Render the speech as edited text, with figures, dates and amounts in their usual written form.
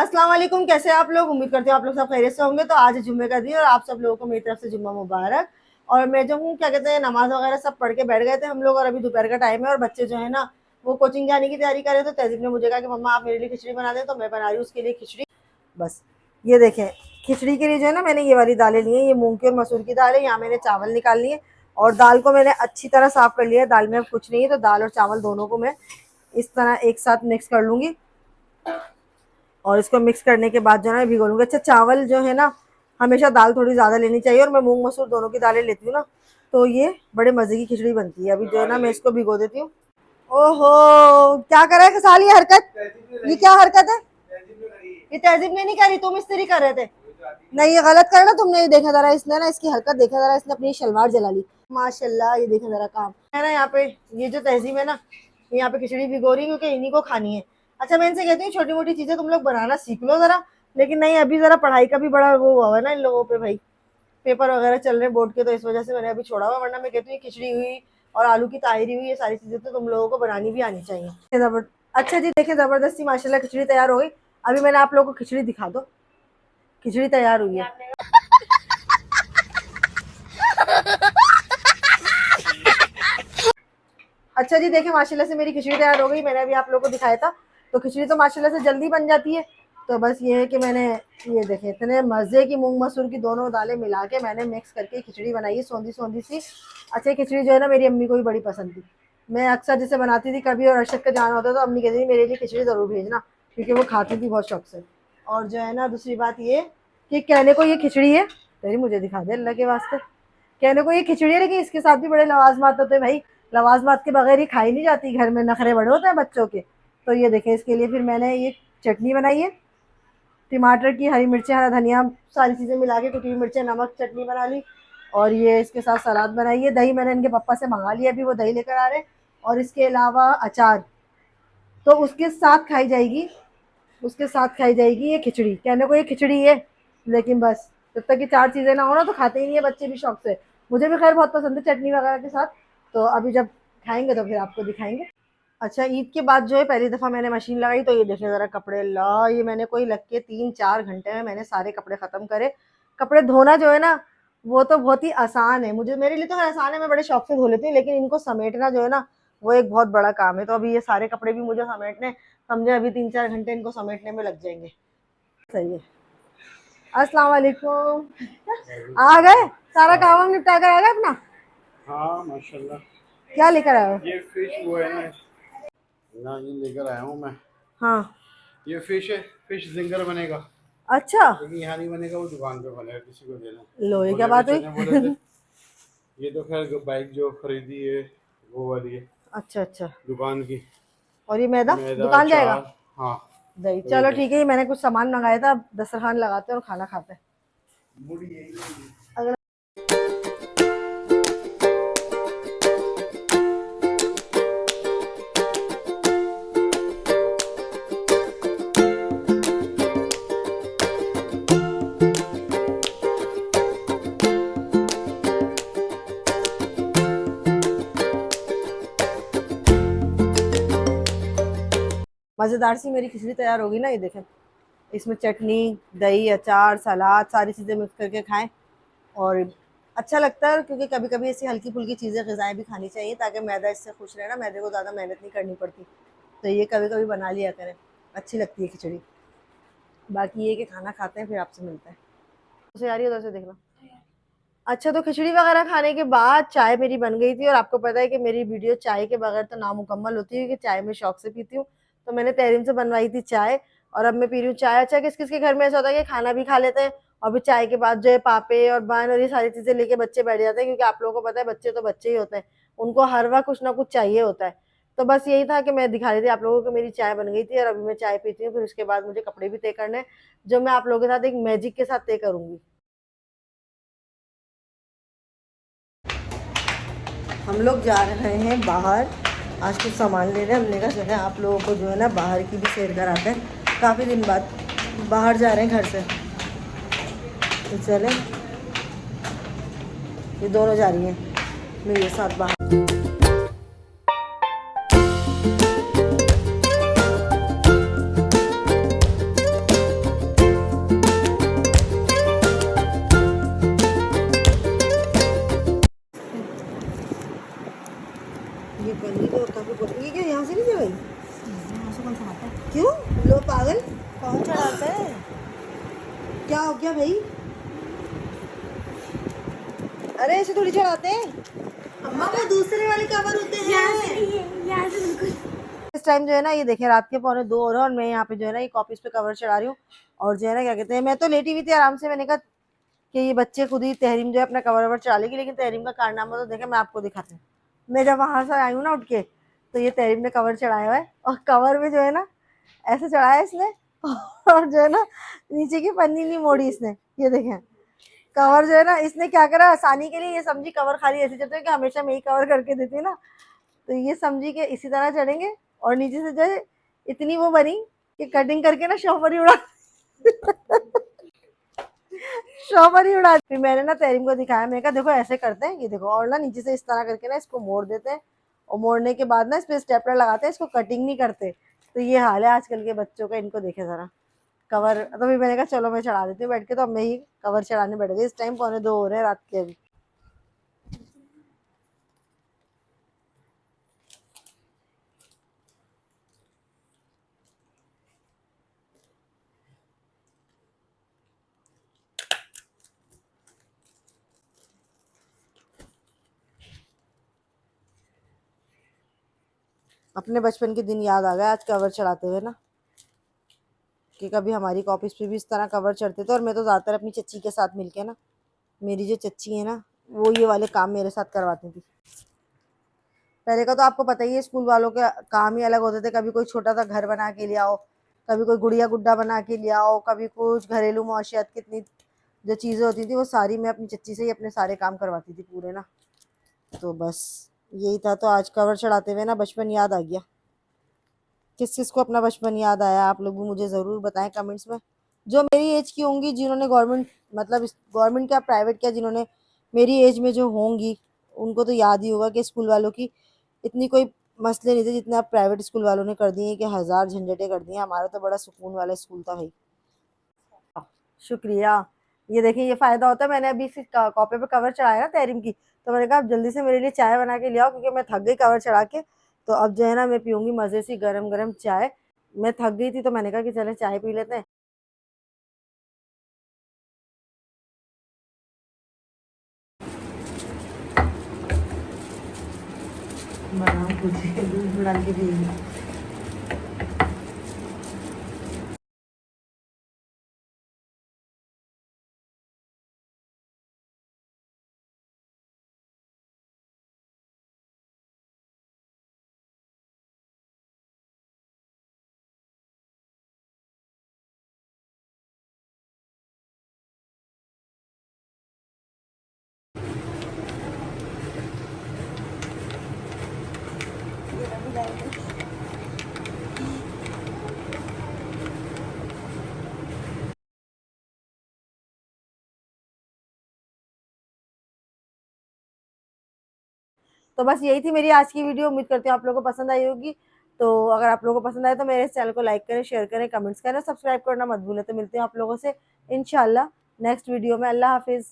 अस्सलाम वालेकुम, कैसे हैं आप लोग। उम्मीद करते हैं आप लोग सब खैरियत से होंगे। तो आज है जुम्मे का दिन और आप सब लोगों को मेरी तरफ से जुम्मा मुबारक। और मैं जो हूँ क्या कहते हैं, नमाज वगैरह सब पढ़ के बैठ गए थे हम लोग और अभी दोपहर का टाइम है और बच्चे जो है ना वो कोचिंग जाने की तैयारी कर रहे। तो तहजीब ने मुझे कहा कि मम्मा आप मेरे लिए खिचड़ी बना दें, तो मैं बना रही हूँ उसके लिए खिचड़ी। बस ये देखें, खिचड़ी के लिए जो है ना मैंने ये वाली दालें ली हैं, ये मूंग की और मसूर की दाल है। यहाँ मैंने चावल निकाल लिए और दाल को मैंने अच्छी तरह साफ कर लिया है। दाल में अब कुछ नहीं है, तो दाल और चावल दोनों को मैं इस तरह एक साथ मिक्स कर लूँगी और इसको मिक्स करने के बाद जो है ना भिगो लूँगी। अच्छा, चावल जो है ना हमेशा दाल थोड़ी ज़्यादा लेनी चाहिए और मैं मूंग मसूर दोनों की दालें लेती हूँ ना, तो ये बड़े मज़े की खिचड़ी बनती है। अभी जो है ना मैं इसको भिगो देती हूँ। ओहो, क्या कर रहा है खसाल, ये हरकत, ये क्या हरकत है। ये तहजीब ने नहीं करी, तुम इस्त्री कर रहे थे। नहीं, ये गलत कर ना तुमने। ये देखा जरा, इसने ना इसकी हरकत देखा जरा, इसने अपनी शलवार जला ली माशाल्लाह। ये देखा जरा काम है ना यहाँ पे। ये जो तहजीब है ना, यहाँ पे खिचड़ी भिगो रही क्योंकि इन्हीं को खानी है। अच्छा, मैं इनसे कहती हूँ छोटी मोटी चीजें तुम लोग बनाना सीख लो जरा, लेकिन नहीं, अभी जरा पढ़ाई का भी बड़ा वो हुआ है ना इन लोगों पे भाई। पेपर वगैरह चल रहे हैं बोर्ड के, तो इस वजह से मैंने अभी छोड़ा हुआ, वरना मैं कहती हूँ खिचड़ी हुई और आलू की ताहिरी हुई, ये सारी चीजें तो तुम लोगों को बनानी भी आनी चाहिए। अच्छा जी, देखिए जबरदस्ती माशाल्लाह खिचड़ी तैयार हो गई। अभी मैंने आप लोगों को खिचड़ी दिखा दो, खिचड़ी तैयार हुई है। अच्छा जी, देखिए माशाल्लाह से मेरी खिचड़ी तैयार हो गई। मैंने अभी आप लोगों को दिखाया था। तो खिचड़ी तो माशाल्लाह से जल्दी बन जाती है। तो बस ये है कि मैंने ये देखे इतने मज़े की मूंग मसूर की दोनों दालें मिला के मैंने मिक्स करके खिचड़ी बनाई है, सौंधी सौंधी सी। अच्छा, ये खिचड़ी जो है ना मेरी अम्मी को भी बड़ी पसंद थी। मैं अक्सर जैसे बनाती थी कभी और अरशद का जाना होता तो अम्मी कहती थी मेरे लिए खिचड़ी ज़रूर भेजना, क्योंकि वो खाती थी बहुत शौक से। और जो है ना दूसरी बात ये कि कहने को ये खिचड़ी है, तेरी मुझे दिखा दे अल्लाह के वास्ते। कहने को ये खिचड़ी है, लेकिन इसके साथ भी बड़े लवाजमात होते हैं भाई। लवाजमात के बगैर ये खाई नहीं जाती, घर में नखरे बड़े होते हैं बच्चों के। तो ये देखें, इसके लिए फिर मैंने ये चटनी बनाई है, टमाटर की, हरी मिर्चें, हरा धनिया, सारी चीज़ें मिला के कुटी हुई मिर्चें, नमक, चटनी बना ली। और ये इसके साथ सलाद बनाई है। दही मैंने इनके पापा से मंगा लिया, अभी वो दही लेकर आ रहे हैं। और इसके अलावा अचार, तो उसके साथ खाई जाएगी, उसके साथ खाई जाएगी ये खिचड़ी। कहने को ये खिचड़ी है, लेकिन बस जब तक ये चार चीज़ें ना हो ना तो खाते ही नहीं है बच्चे भी शौक से। मुझे भी खैर बहुत पसंद है चटनी वगैरह के साथ। तो अभी जब खाएंगे तो फिर आपको दिखाएंगे। अच्छा, ईद के बाद जो है पहली दफ़ा मैंने मशीन लगाई, तो ये देखिए ज़रा कपड़े, ला ये मैंने कोई लग के 3-4 घंटे में मैंने सारे कपड़े ख़त्म करे। कपड़े धोना जो है ना वो तो बहुत ही आसान है, मुझे, मेरे लिए तो आसान है, मैं बड़े शौक से धो लेती हूँ, लेकिन इनको समेटना जो है ना वो एक बहुत बड़ा काम है। तो अभी ये सारे कपड़े भी मुझे समेटने, समझे अभी 3-4 घंटे इनको समेटने में लग जाएंगे। सही है। अस्सलाम वालेकुम। आ गए, सारा काम हम निपटा कर आ गए अपना। हाँ माशाल्लाह। क्या लेकर आए हो। ये फिश वो है ना, ना ये लेकर आया हूँ मैं। हाँ, ये फिश है, फिश जिंगर बनेगा, अच्छा, लेकिन यहाँ नहीं बनेगा, वो दुकान पे बनेगा, किसी को देना। लो ये क्या बोले थे, बात चने बोले थे। हुई। ये तो खैर बाइक जो खरीदी है वो वाली है, अच्छा अच्छा, दुकान की। और ये मैदा मैदा दुकान जाएगा। चार, हाँ। दही, तो ये चलो देख, ठीक है, मैंने कुछ सामान मंगाया था, दस्तरखान लगाते हैं और खाना खाते हैं। मुड़ी यही है। अगला, मज़ेदार सी मेरी खिचड़ी तैयार होगी ना, ये देखें। इसमें चटनी, दही, अचार, सलाद, सारी चीज़ें मिक्स करके खाएं और अच्छा लगता है, क्योंकि कभी कभी ऐसी हल्की फुल्की चीज़ें, ग़िज़ाएँ भी खानी चाहिए ताकि मैदा इससे खुश रहे ना, मैदे को ज़्यादा मेहनत नहीं करनी पड़ती। तो ये कभी कभी बना लिया करें, अच्छी लगती है खिचड़ी। बाकी ये कि खाना खाते हैं फिर आपसे मिलते हैं। उसे यार उधर से देखना। अच्छा, तो खिचड़ी वगैरह खाने के बाद चाय मेरी बन गई थी और आपको पता है कि मेरी वीडियो चाय के बगैर तो नामुकम्मल होती है, कि चाय मैं शौक से पीती हूँ। तो मैंने तहरीन से बनवाई थी चाय और अब मैं पी रही हूँ चाय। अच्छा, किस किस के घर में ऐसा होता है कि खाना भी खा लेते हैं और फिर चाय के बाद जो है पापे और बन और ये सारी चीज़ें लेके बच्चे बैठ जाते हैं, क्योंकि आप लोगों को पता है बच्चे तो बच्चे ही होते हैं, उनको हर वक्त कुछ ना कुछ चाहिए होता है। तो बस यही था कि मैं दिखा रही थी आप लोगों को मेरी चाय बन गई थी और अभी मैं चाय पीती हूँ। फिर उसके बाद मुझे कपड़े भी तय करने हैं, जो मैं आप लोगों के साथ एक मैजिक के साथ तय करूँगी। हम लोग जा रहे हैं बाहर, आज कुछ सामान ले रहे हैं। हमने कहा चले आप लोगों को जो है ना बाहर की भी सैर कराते हैं, काफ़ी दिन बाद बाहर जा रहे हैं घर से। तो चले, ये दोनों जा रही हैं मेरे साथ बाहर। कौन चढ़ाते हैं? क्या हो गया भाई? अरे ऐसे थोड़ी चढ़ाते हैं अम्मा, वो दूसरे वाले कवर होते हैं। यहाँ से बिल्कुल। इस टाइम जो है ना, ये देखिए रात के 1:45 हो रहे हैं और मैं यहाँ पे जो है ना ये कॉपीज पे कवर चढ़ा रही हूँ। और जो है ना क्या कहते हैं, मैं तो लेटी हुई थी आराम से, मैंने कहा कि ये बच्चे खुद ही तहरीम जो है अपना कवर ववर चढ़ा लेगी, लेकिन तहरीम का कारनामा तो देखे मैं आपको दिखाती हूँ। मैं जब वहां से आई हूँ ना उठ के, तो ये तहरीम ने कवर चढ़ाया हुआ है और कवर में जो है ना ऐसे चढ़ाया इसने और जो है ना नीचे की पन्नी नहीं मोड़ी इसने। ये देखें कवर जो है ना इसने क्या करा, आसानी के लिए ये समझी कवर खाली ऐसे चलते हैं कि हमेशा मैं ही कवर करके देती हूँ ना, तो ये समझी कि इसी तरह चढ़ेंगे। और नीचे से जो है इतनी वो बनी कि कटिंग करके ना शॉपर ही उड़ा शॉपर ही उड़ा। फिर मैंने ना तहरीम को दिखाया, मैंने कहा देखो ऐसे करते हैं, ये देखो, और ना नीचे से इस तरह करके ना इसको मोड़ देते हैं और मोड़ने के बाद ना इस पे स्टेपलर लगाते हैं, इसको कटिंग नहीं करते। तो ये हाल है आजकल के बच्चों का, इनको देखे जरा कवर। तो फिर मैंने कहा चलो मैं चढ़ा देती हूँ बैठ के, तो अब मैं ही कवर चढ़ाने बैठ गई। इस टाइम 1:45 हो रहे हैं रात के अभी। अपने बचपन के दिन याद आ गए आज कवर चढ़ाते हुए ना, कि कभी हमारी कॉपीज पे भी इस तरह कवर चढ़ते थे। और मैं तो ज़्यादातर अपनी चच्ची के साथ मिलके ना, मेरी जो चच्ची है ना वो ये वाले काम मेरे साथ करवाती थी। पहले का तो आपको पता ही है, स्कूल वालों के काम ही अलग होते थे। कभी कोई छोटा सा घर बना के ले आओ, कभी कोई गुड़िया गुड्डा बना के ले आओ, कभी कुछ घरेलू मुआशियात, कितनी जो चीज़ें होती थी वो सारी मैं अपनी चच्ची से ही अपने सारे काम करवाती थी पूरे ना। तो बस यही था। तो आज कवर चढ़ाते हुए ना बचपन याद आ गया। किस किस को अपना बचपन याद आया, आप लोग भी मुझे ज़रूर बताएं कमेंट्स में। जो मेरी एज की होंगी, जिन्होंने गवर्नमेंट, मतलब गवर्नमेंट क्या प्राइवेट क्या, जिन्होंने मेरी एज में जो होंगी उनको तो याद ही होगा कि स्कूल वालों की इतनी कोई मसले नहीं थे जितने आप प्राइवेट स्कूल वालों ने कर दिए, कि हज़ार झंझटें कर दी हैं। हमारा तो बड़ा सुकून वाला स्कूल था भाई। शुक्रिया। ये देखिए ये फ़ायदा होता है, मैंने अभी इसी कॉपी पे कवर चढ़ाया ना तहरीम की, तो मैंने कहा अब जल्दी से मेरे लिए चाय बना के ले आओ, क्योंकि मैं थक गई कवर चढ़ा के। तो अब जो है ना मैं पीऊँगी मज़े से गरम गरम चाय। मैं थक गई थी तो मैंने कहा कि चलें चाय पी लेते हैं। बनाओ कुछ, दूध डाल के पिएंगे। तो बस यही थी मेरी आज की वीडियो, उम्मीद करती हूँ आप लोगों को पसंद आई होगी। तो अगर आप लोगों को पसंद आए तो मेरे इस चैनल को लाइक करें, शेयर करें, कमेंट्स करें, सब्सक्राइब करना मत भूलें। तो मिलते हैं आप लोगों से इंशाल्लाह नेक्स्ट वीडियो में। अल्लाह हाफिज़।